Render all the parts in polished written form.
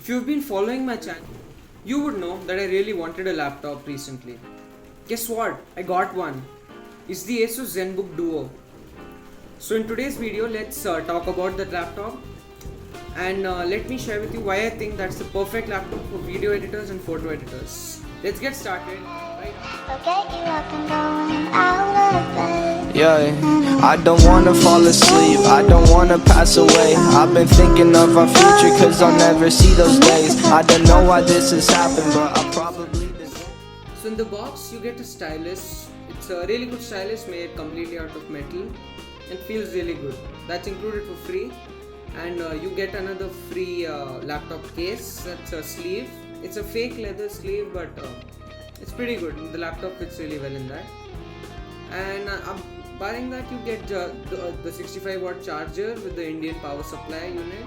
If you've been following my channel, you would know that I really wanted a laptop recently. Guess what? I got one. It's the Asus ZenBook Duo. So in today's video, let's talk about that laptop and let me share with you why I think that's the perfect laptop for video editors and photo editors. Let's get started. Yeah, I don't wanna fall asleep, I don't wanna pass away. I've been thinking of our future cause I'll never see those days. I don't know why this has happened, but I probably deserve. So in the box you get a stylus. It's a really good stylus made completely out of metal and feels really good. That's included for free. And you get another free laptop case. That's a sleeve. It's a fake leather sleeve, but it's pretty good. The laptop fits really well in that. And barring that, you get the 65 watt charger with the Indian power supply unit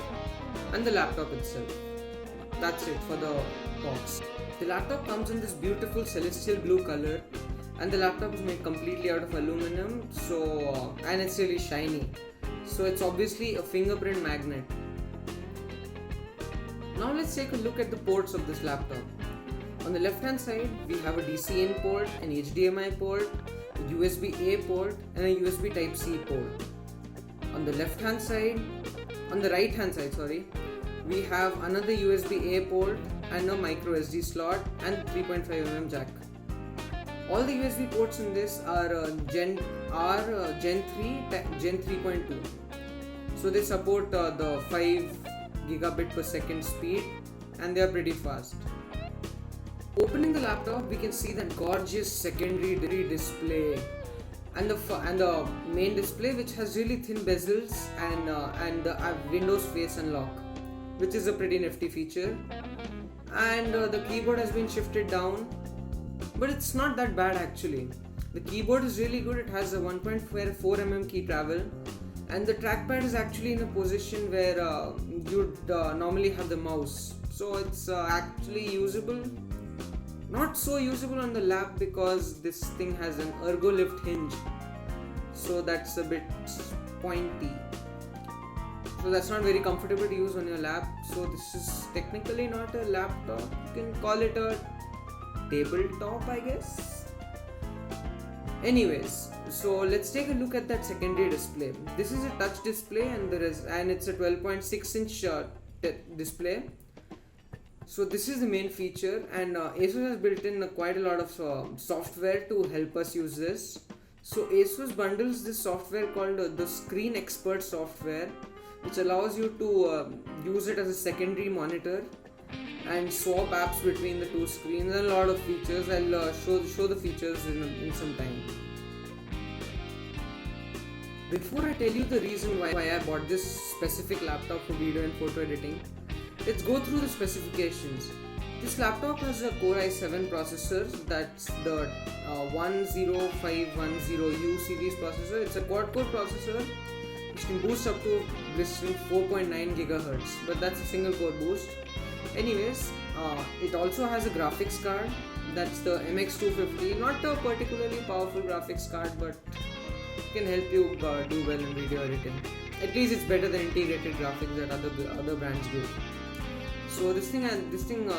and the laptop itself. That's it for the box. The laptop comes in this beautiful celestial blue color, and the laptop is made completely out of aluminum. So and it's really shiny. So it's obviously a fingerprint magnet. Now let's take a look at the ports of this laptop. On the left hand side, we have a DC in port, an HDMI port, a USB A port and a USB Type C port. On the right hand side, we have another USB A port and a micro SD slot and 3.5mm jack. All the USB ports in this are Gen 3, Gen 3.2. So they support the 5 gigabit per second speed and they are pretty fast. Opening the laptop, we can see that gorgeous secondary display and the main display, which has really thin bezels and the Windows Face Unlock, which is a pretty nifty feature. And the keyboard has been shifted down, but it's not that bad actually. The keyboard is really good. It has a 1.4mm key travel, and the trackpad is actually in a position where you'd normally have the mouse. So it's actually usable. Not so usable on the lap because this thing has an ergo lift hinge, so that's a bit pointy. So that's not very comfortable to use on your lap. So this is technically not a laptop. You can call it a tabletop, I guess. Anyways, so let's take a look at that secondary display. This is a touch display and it's a 12.6 inch display. So this is the main feature, and Asus has built in quite a lot of software to help us use this. So Asus bundles this software called the Screen Expert software, which allows you to use it as a secondary monitor and swap apps between the two screens and a lot of features. I'll show the features in some time. Before I tell you the reason why I bought this specific laptop for video and photo editing, let's go through the specifications. This laptop has a Core i7 processor. That's the 10510U series processor. It's a quad-core processor which can boost up to blistering 4.9 GHz, but that's a single core boost. Anyways, it also has a graphics card. That's the MX250. Not a particularly powerful graphics card, but it can help you do well in video editing. At least it's better than integrated graphics that other brands give. So this thing has 16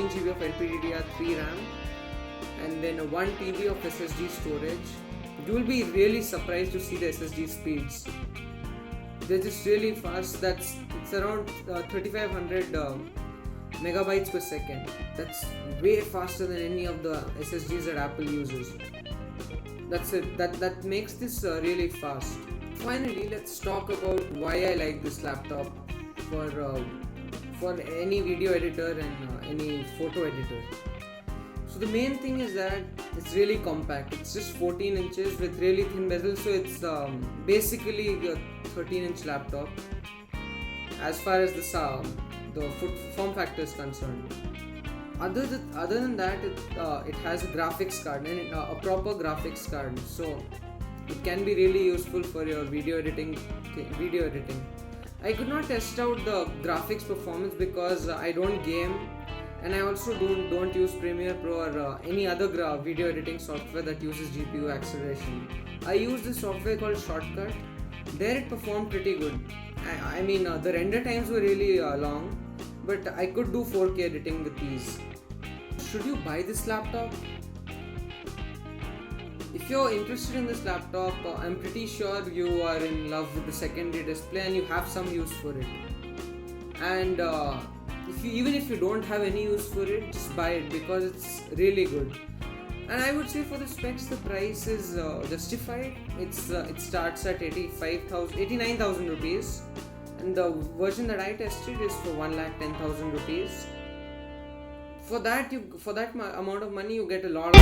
GB of LPDDR3 RAM and then 1 TB of SSD storage. You will be really surprised to see the SSD speeds. They're just really fast. It's around 3500 megabytes per second. That's way faster than any of the SSDs that Apple uses. That's it. That makes this really fast. Finally, let's talk about why I like this laptop for any video editor and any photo editor. So the main thing is that it's really compact. It's just 14 inches with really thin bezels, so it's basically a 13-inch laptop as far as the form factor is concerned. Other than that, it has a graphics card and a proper graphics card, so it can be really useful for your video editing. I could not test out the graphics performance because I don't game, and I also don't use Premiere Pro or any other video editing software that uses GPU acceleration. I use this software called Shortcut. There it performed pretty good. I mean the render times were really long, but I could do 4K editing with these. Should you buy this laptop? If you're interested in this laptop, I'm pretty sure you are in love with the secondary display and you have some use for it. And even if you don't have any use for it, just buy it because it's really good. And I would say for the specs, the price is justified. It starts at 89,000 rupees, and the version that I tested is for 1,10,000 rupees. For that amount of money, you get a lot of